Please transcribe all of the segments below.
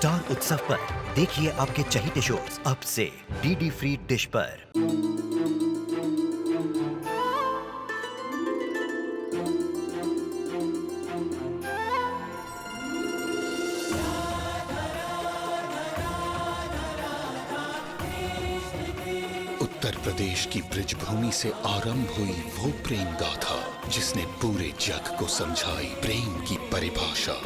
Star उत्सव पर देखिए आपके चहीते शोज अब से डीडी फ्री डिश पर। उत्तर प्रदेश की ब्रिजभूमि से आरंभ हुई वो प्रेम गाथा जिसने पूरे जग को समझाई प्रेम की परिभाषा।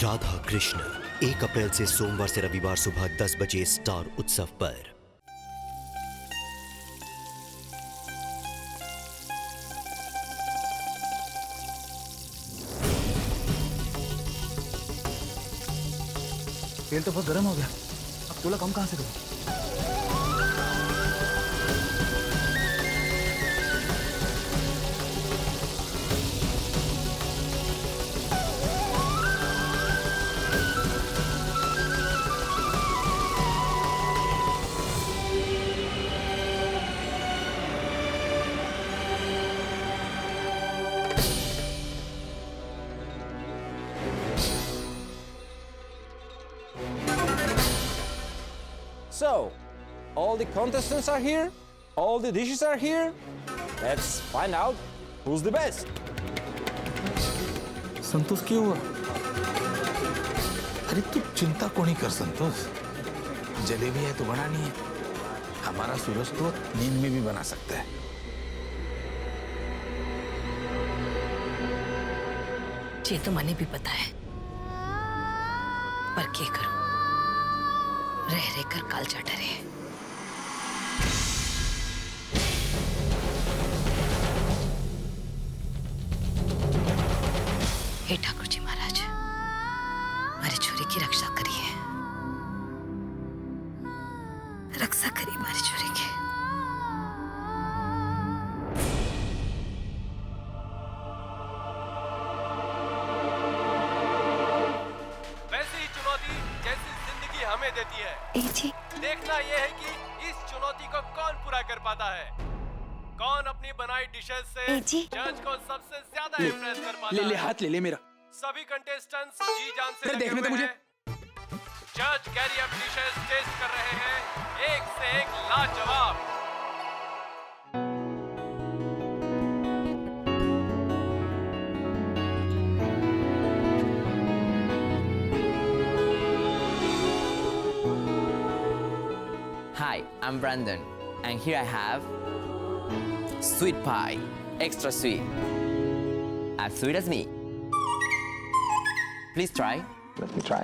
राधा कृष्ण 1 अप्रैल से सोमवार से रविवार सुबह 10 बजे स्टार उत्सव पर। तेल तो बहुत गर्म हो गया, अब चूल्हा कम कहां से करूं? So, all the contestants are here, all the dishes are here. Let's find out who's the best. संतोष क्यों हुआ? अरे तू चिंता को नहीं कर संतोष, जलेबी है तो बनानी है। हमारा सूरज तो नींद में भी बना सकता है। ये तो मने भी पता है, पर क्या करूं? रह रह कर काल चाटा रहे। हे ठाकुर जी महाराज, हमारे छोरी की रक्षा करिए, रक्षा करिए हमारी छोरी की। वैसी ही चुनौती जैसी जिंदगी हमें देती है, जी देखना यह है कि इस चुनौती को कौन पूरा कर पाता है, कौन अपनी बनाई डिशेस से जज को सबसे ज्यादा इम्प्रेस कर पाता है। ले हाथ ले मेरा। सभी कंटेस्टेंट्स जी जान से लगे देखने हुए दे मुझे। हैं। जज कैरी अप डिशेस टेस्ट कर रहे हैं, एक से एक लाजवाब। Hi, I'm Brandon, and here I have sweet pie, extra sweet, as sweet as me. Please try. Let me try.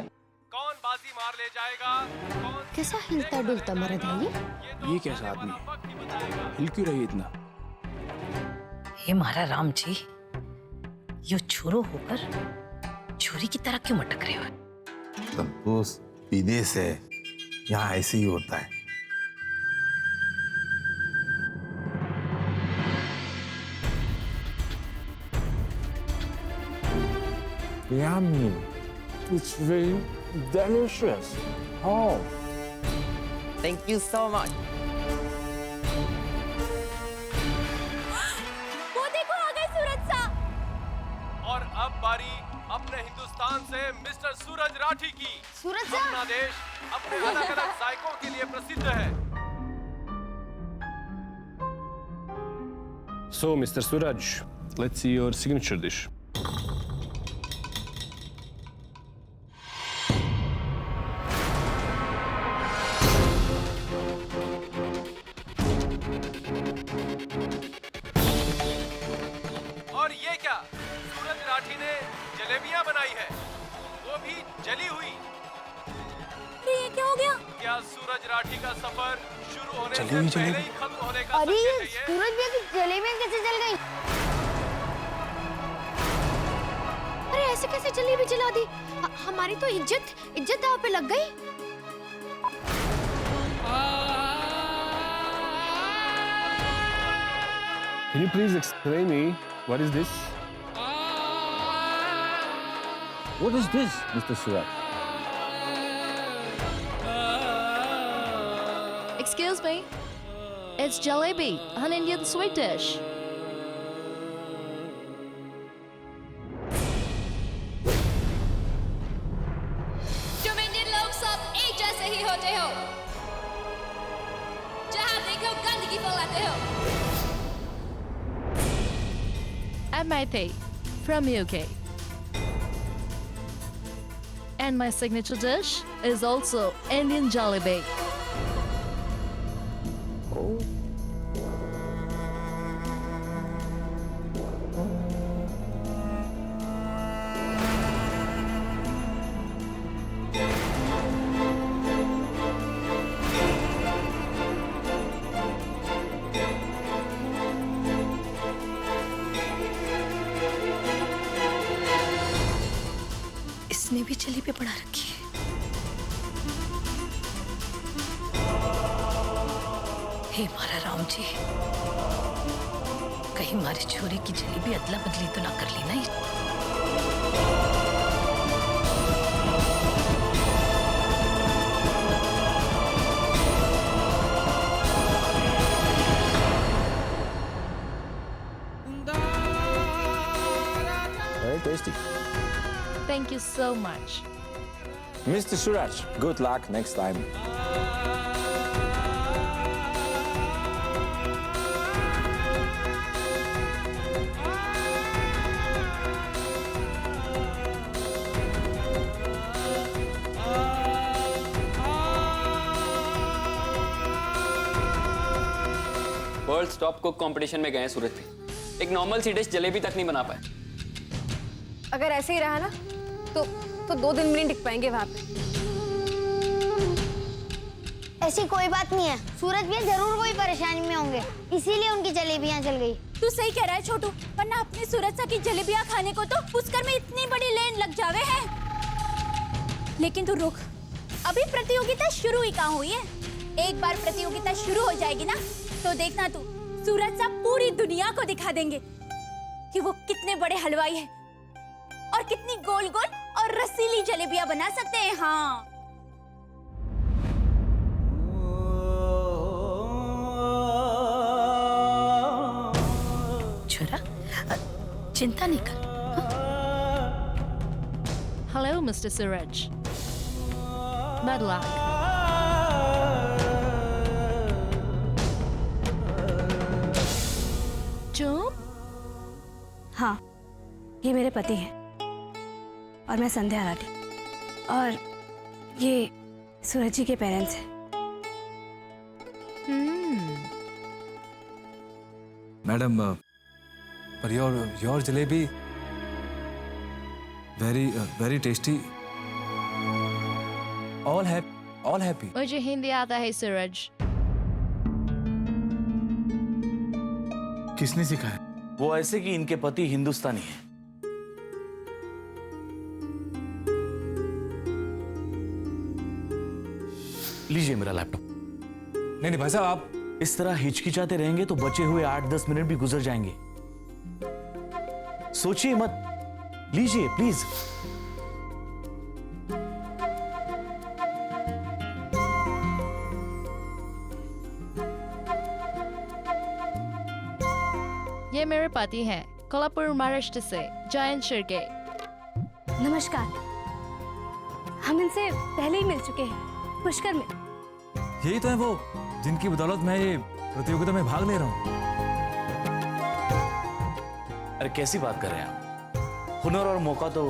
कौन बाजी मार ले जाएगा, कौन कैसा हिलता डुलता मर्द है ये कैसा आदमी है? हिल क्यों रही इतना? हे महारा राम जी, यो छोरो होकर छोरी की तरह क्यों मटक रहे हो? संतोष विदेश है, यहाँ ऐसे ही होता है। Yummy. It's very delicious. Oh. Thank you so much. वो देखो आ गए सूरज सा। और अब बारी अपने हिंदुस्तान से मिस्टर सूरज राठी की। सूरज सा। अपना देश अपने अलग-अलग जायकों के लिए प्रसिद्ध है। So, Mr. Suraj, let's see your signature dish. और ये क्या, सूरज राठी ने जलेबियां बनाई है, वो भी जली हुई। ये क्या हो गया? क्या सूरज राठी का सफर शुरू होने से जलेबी, पहले जलेबी। ही खत्म होने का अरे संकेत है ये? सूरज भैया की जलेबियां कैसे जल गई? अरे ऐसे कैसे जलेबी जला दी? हमारी तो इज्जत दांव पे लग गई। Can you please explain me what is this? What is this, Mr. Suraj? Excuse me. It's jalebi, an Indian sweet dish. होते हो, जहाँ देखो गंदगी फैलाते हो। I'm Maitei from UK. And my signature dish is also Indian jalebi. इसने भी जलेबी बना रखी है। हे हमारा राम जी, कहीं हमारे छोरे की जलेबी अदला बदली तो ना कर ली ना। Very tasty. Thank you so much. Mr. Suraj, good luck next time. World top cook competition में गए सूरज थे, एक नॉर्मल सी डिश जलेबी तक नहीं बना पाए। अगर ऐसे ही रहा ना तो 2 दिन में नहीं टिक पाएंगे वहां पे। ऐसी कोई बात नहीं है, सूरज भैया जरूर कोई परेशानी में होंगे, इसीलिए उनकी जलेबियां चल गई। तू सही कह रहा है छोटू, वरना अपने सूरज सा की जलेबियां खाने को तो पुष्कर में इतनी बड़ी लेन लग जावे है। लेकिन तू रुक, अभी प्रतियोगिता शुरू ही कहाँ हुई है। एक बार प्रतियोगिता शुरू हो जाएगी ना तो देखना तू, सूरज सा पूरी दुनिया को दिखा देंगे कि वो कितने बड़े हलवाई हैं और कितनी गोल गोल और रसीली जलेबियां बना सकते हैं। हाँ, छोरा चिंता नहीं कर। Hello, Mr. Suraj. Bad luck. तुम? हाँ, ये मेरे पति हैं और मैं संध्या राठी, और ये सूरज जी के पेरेंट्स हैं। Madam, per your jalebi very tasty. All happy. मुझे हिंदी आता है सूरज। किसने सिखाया? वो ऐसे कि इनके पति हिंदुस्तानी हैं। लीजिए मेरा लैपटॉप। नहीं भाई साहब, आप इस तरह हिचकिचाते रहेंगे तो बचे हुए 8-10 मिनट भी गुजर जाएंगे। सोचिए मत, लीजिए प्लीज। ये मेरे पति हैं, कोल्हापुर महाराष्ट्र से, जयंत शिर्के। नमस्कार, हम इनसे पहले ही मिल चुके हैं पुष्कर में। यही तो है वो जिनकी बदौलत मैं ये प्रतियोगिता में भाग ले रहा हूँ। अरे कैसी बात कर रहे हैं आप? हुनर और मौका तो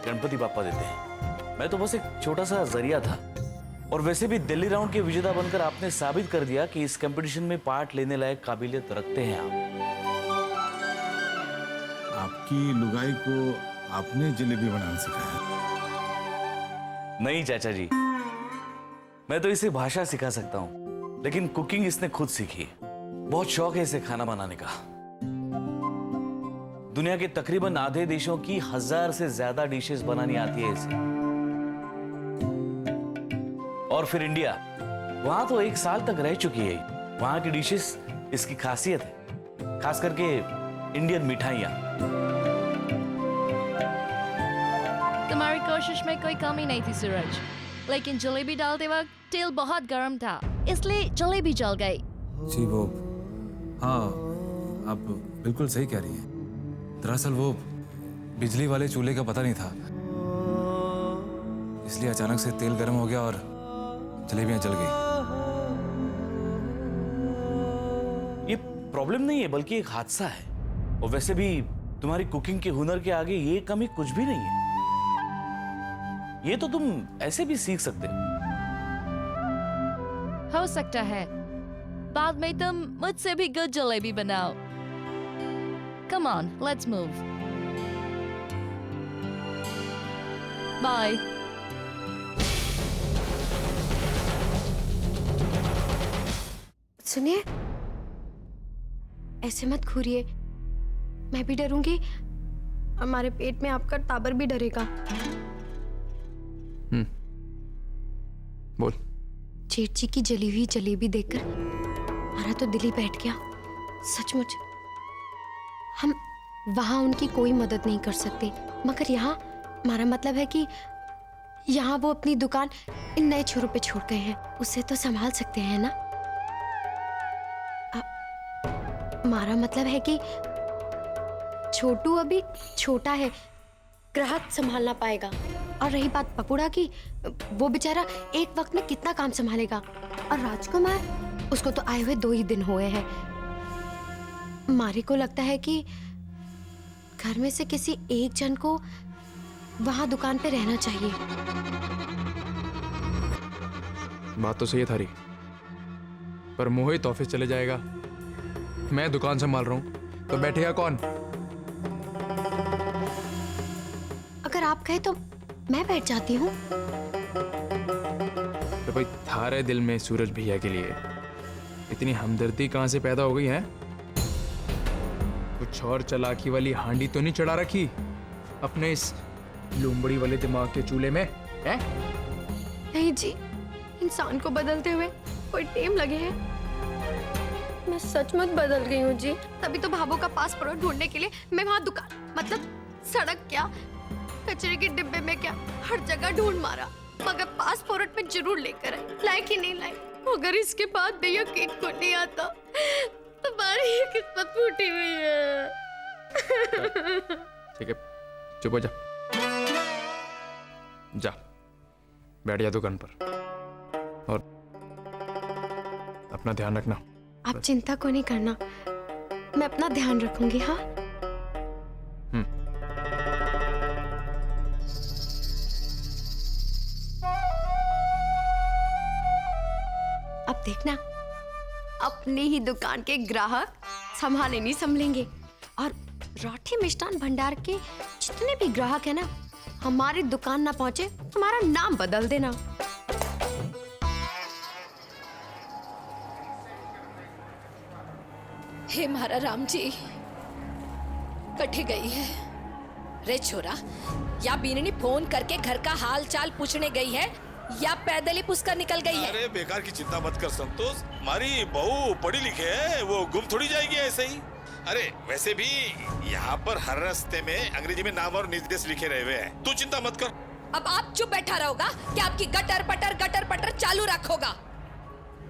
गणपति बापा देते हैं। मैं तो बस एक छोटा सा जरिया था। और वैसे भी दिल्ली राउंड के विजेता बनकर आपने साबित कर दिया कि इस कंपटीशन में पार्ट लेने लायक काबिलियत रखते हैं आप। आपकी लुगाई को आपने जलेबी बनाना सिखाया? नहीं चाचा जी, मैं तो इसे भाषा सिखा सकता हूँ, लेकिन कुकिंग इसने खुद सीखी है। बहुत शौक है इसे खाना बनाने का। दुनिया के तकरीबन आधे देशों की 1000 से ज्यादा डिशेस बनानी आती है इसे। और फिर इंडिया, वहां तो 1 साल तक रह चुकी है। वहां की डिशेस इसकी खासियत है, खास करके इंडियन मिठाइयां। तुम्हारी कोशिश में कोई कमी नहीं थी सूरज, लेकिन जलेबी डालते वक्त तेल बहुत गर्म था, इसलिए जलेबी जल गई। जी वो, हाँ आप बिल्कुल सही कह रही हैं। दरअसल वो बिजली वाले चूल्हे का पता नहीं था, इसलिए अचानक से तेल गर्म हो गया और जलेबियां जल गई। ये प्रॉब्लम नहीं है बल्कि एक हादसा है। और वैसे भी तुम्हारी कुकिंग के हुनर के आगे ये कमी कुछ भी नहीं है। ये तो तुम ऐसे भी सीख सकते हो सकता है बाद में तुम मुझसे भी गुड जलेबी बनाओ। Come on, let's move. Bye. सुनिए, ऐसे मत घूरिए, मैं भी डरूंगी, हमारे पेट में आपका टाबर भी डरेगा। बोल। जेठ जी की जली हुई जलेबी देखकर हमारा तो दिल ही बैठ गया, सचमुच। हम वहां उनकी कोई मदद नहीं कर सकते, मगर यहाँ हमारा मतलब है कि यहाँ वो अपनी दुकान इन नए छोरों पे छोड़ गए हैं, उसे तो संभाल सकते हैं ना। हमारा मतलब है कि छोटू अभी छोटा है, ग्राहक संभालना पाएगा। और रही बात पकोड़ा की, वो बेचारा एक वक्त में कितना काम संभालेगा। और राजकुमार, उसको तो आए हुए 2 ही दिन हुए हैं। मारी को लगता है कि घर में से किसी एक जन को वहां दुकान पे रहना चाहिए। बात तो सही है थारी, पर मोहित ऑफिस चले जाएगा, मैं दुकान संभाल रहा हूं, तो बैठेगा कौन? अगर आप कहे तो मैं बैठ जाती हूँ। तो भाई थारे दिल में सूरज भैया के लिए इतनी हमदर्दी कहां से पैदा हो गई है? कुछ और चालाकी वाली हांडी तो नहीं चढ़ा रखी अपने इस लुम्बड़ी वाले दिमाग के चूल्हे में, है? नहीं जी, इंसान को बदलते हुए कोई टाइम लगे हैं। मैं सचमुच बदल गई हूँ जी। तभी तो भाभो का पासपोर्ट ढूंढने के लिए मैं वहाँ दुकान, मतलब सड़क क्या, कचरे के डिब्बे में क्या, हर जगह ढूंढ मारा, मगर पासपोर्ट में जरूर लेकर आए। लाई कि नहीं लाई? अगर इसके बाद भैया केक को नहीं आता, तुम्हारी ये किस्मत फूटी हुई है। ठीक है, चुप हो जा, जा बैठ जा दुकान पर और अपना ध्यान रखना। आप चिंता को नहीं करना, मैं अपना ध्यान रखूंगी। हाँ, अब देखना, अपनी ही दुकान के ग्राहक संभाले नहीं संभलेंगे। और राठी मिष्ठान भंडार के जितने भी ग्राहक है ना, हमारी दुकान ना पहुंचे, हमारा नाम बदल देना। हे मारा राम जी, कटे गई है रे छोरा। या बीननी फोन करके घर का हाल चाल पूछने गई है या पैदल ही पुष्कर निकल गई है? अरे बेकार की चिंता मत कर संतोष, हमारी बहू पढ़ी लिखे है, वो गुम थोड़ी जाएगी ऐसे ही। अरे वैसे भी यहाँ पर हर रास्ते में अंग्रेजी में नाम और निर्देश लिखे रहे हुए हैं, तू चिंता मत कर। अब आप चुप बैठा रहोगा कि आपकी गटर पटर चालू रखोगा?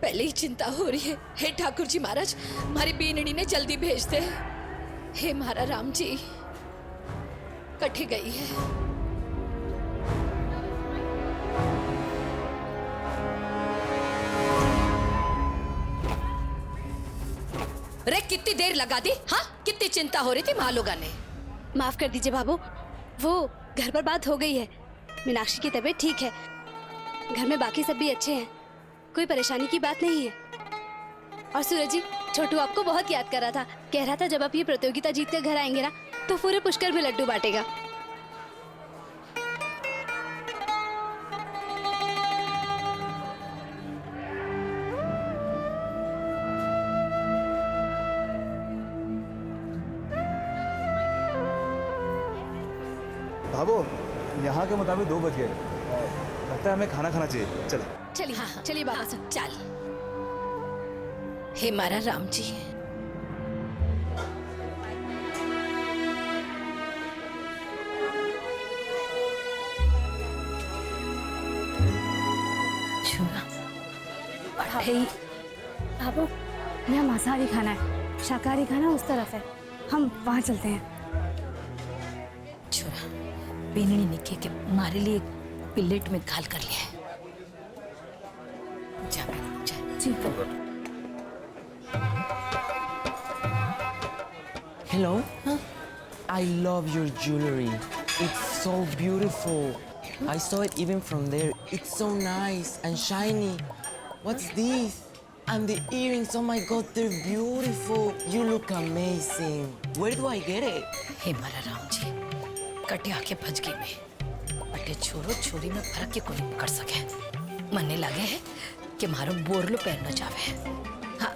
पहले ही चिंता हो रही है। हे ठाकुर जी महाराज, हमारी बीननी ने जल्दी भेज दे। हे मारा राम जी, कटे गई है। रे कितनी देर लगा दी? हाँ, कितनी चिंता हो रही थी महालोगा ने। माफ कर दीजिए बाबू, वो घर पर बात हो गई है। मीनाक्षी की तबीयत ठीक है, घर में बाकी सब भी अच्छे हैं, कोई परेशानी की बात नहीं है। और सूरज जी, छोटू आपको बहुत याद कर रहा था, कह रहा था जब आप ये प्रतियोगिता जीत कर घर आएंगे ना, तो पूरे पुष्कर में लड्डू बांटेगा। भाभो, यहाँ के मुताबिक 2 बज गए, लगता है हमें खाना खाना चाहिए। चलो चलिए। हाँ, चलिए बाबा साहब, चल। हे मारा राम जी, बाबू, यहाँ मांसाहारी खाना है, शाकाहारी खाना उस तरफ है, हम वहाँ चलते हैं। छोरा, बीननी ने के मारे लिए एक प्लेट में घाल कर लिया है। जा मैडम जा। जी। Hello? I love your jewelry. It's so beautiful. I saw it even from there. It's so nice and shiny. What's this? And the earrings, oh my God, they're beautiful. You look amazing. Where do I get it? हे मारा राम जी, कटे आके भज गई में। अटे छोरो छोरी में फर्क के कोई नहीं कर सके। मन्ने लगे है कि मारो बोरलो पहनना चाहे। हाँ,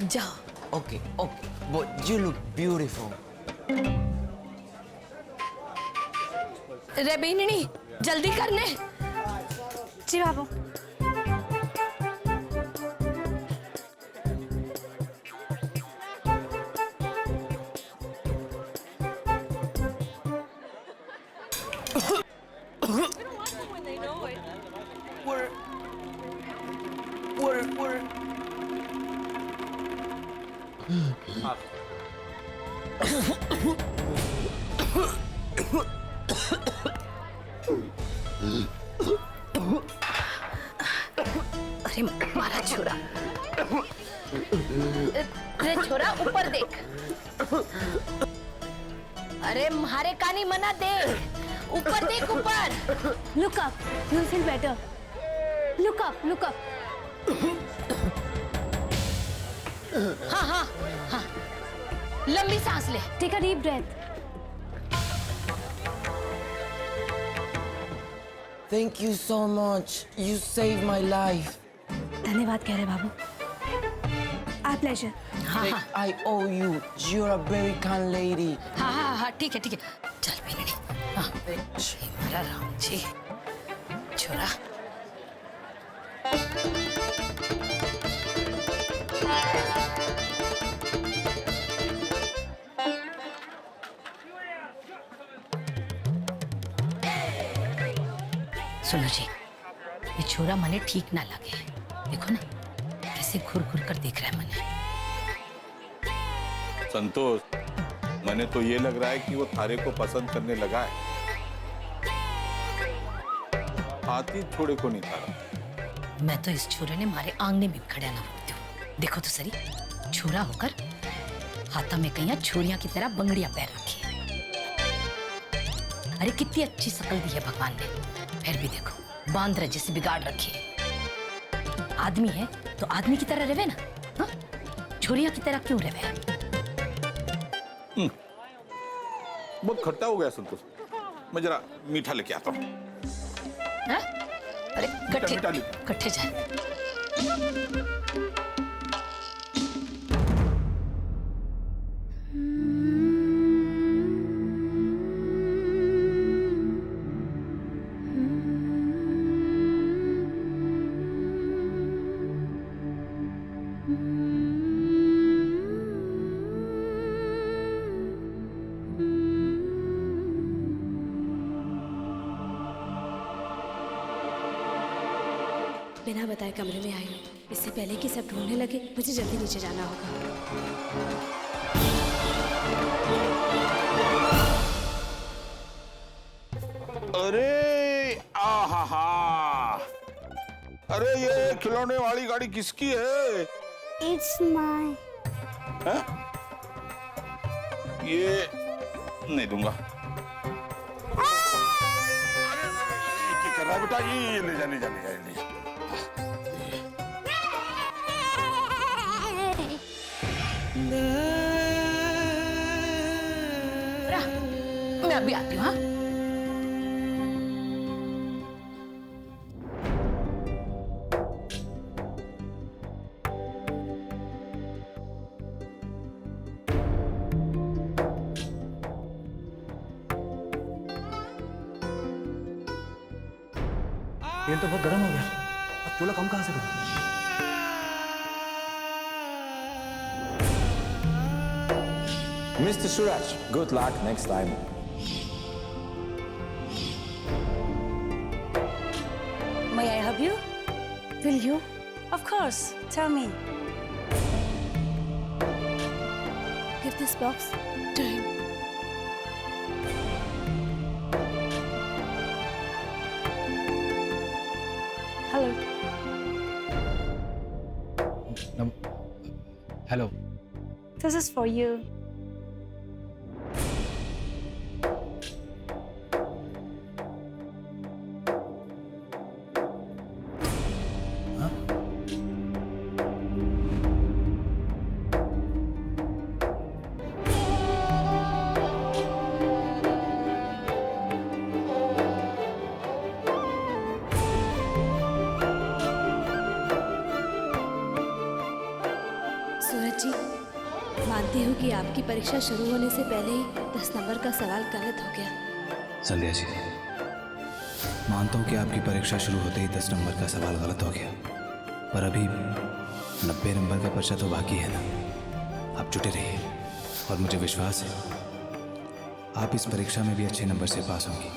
जाओ। Okay, okay. But you look beautiful. रे बीननी, जल्दी करने। जी बाबू। अरे मारा छोरा। अरे छोरा ऊपर देख। अरे मारे कानी मना दे। ऊपर देख ऊपर। Look up. You'll feel better. Look up. Look up. हाँ हाँ हाँ। लंबी सांस ले। Take a deep breath. Thank you so much. You saved my life. धन्यवाद कह रहे बाबू। Our pleasure. हाँ हाँ I owe you. You're a very kind lady. हाँ हाँ हाँ ठीक है ठीक है। चल बीननी। हाँ। हे मारा राम जी, छोरा। सुनो जी, ये छोरा मने ठीक ना लगे। देखो ना कैसे घूर घूर कर देख रहा है मने। संतोष, मैंने तो ये लग रहा है कि वो थारे को पसंद करने लगा है। हाथी छोड़े को नहीं थारा। मैं तो इस छोरे ने मारे आंगने में खड़ा ना होती हूँ। देखो तो सही, छोरा होकर हाथा में कहीं छोरियां की तरह बंगड़ियां पैर रखी है। अरे कितनी अच्छी शक्ल दी है भगवान ने, फिर भी देखो बांदर जैसे बिगाड़ रखी है। आदमी है तो आदमी की तरह रहे ना, हाँ? छोरियां की तरह क्यों रहे? बहुत खट्टा हो गया संतोष, मैं जरा मीठा लेके आता हूँ। अरे कट्ठे जाए। बिना बताए कमरे में आई हूँ। इससे पहले कि सब ढूंढने लगे, मुझे जल्दी नीचे जाना होगा। अरे आहा, अरे ये खिलौने वाली गाड़ी किसकी है? It's my. ये नहीं दूंगा। क्या कर रहा है बेटा? ये ले जा, ले जा, ले जा, ले जा। मैं अभी आती हूँ। हाँ? तेल तो बहुत गर्म हो गया, अब चूल्हा कम कहाँ से करूं? Mr. Suraj, good luck next time. May I help you? Will you? Of course. Tell me. Give this box to him. Hello. Hello. This is for you. सूरज जी, मानती हूँ कि आपकी परीक्षा शुरू होने से पहले ही 10 नंबर का सवाल गलत हो गया। संध्या जी, मानता हूँ कि आपकी परीक्षा शुरू होते ही 10 नंबर का सवाल गलत हो गया, पर अभी 90 नंबर का पर्चा तो बाकी है ना। आप जुटे रहिए और मुझे विश्वास है आप इस परीक्षा में भी अच्छे नंबर से पास होंगी।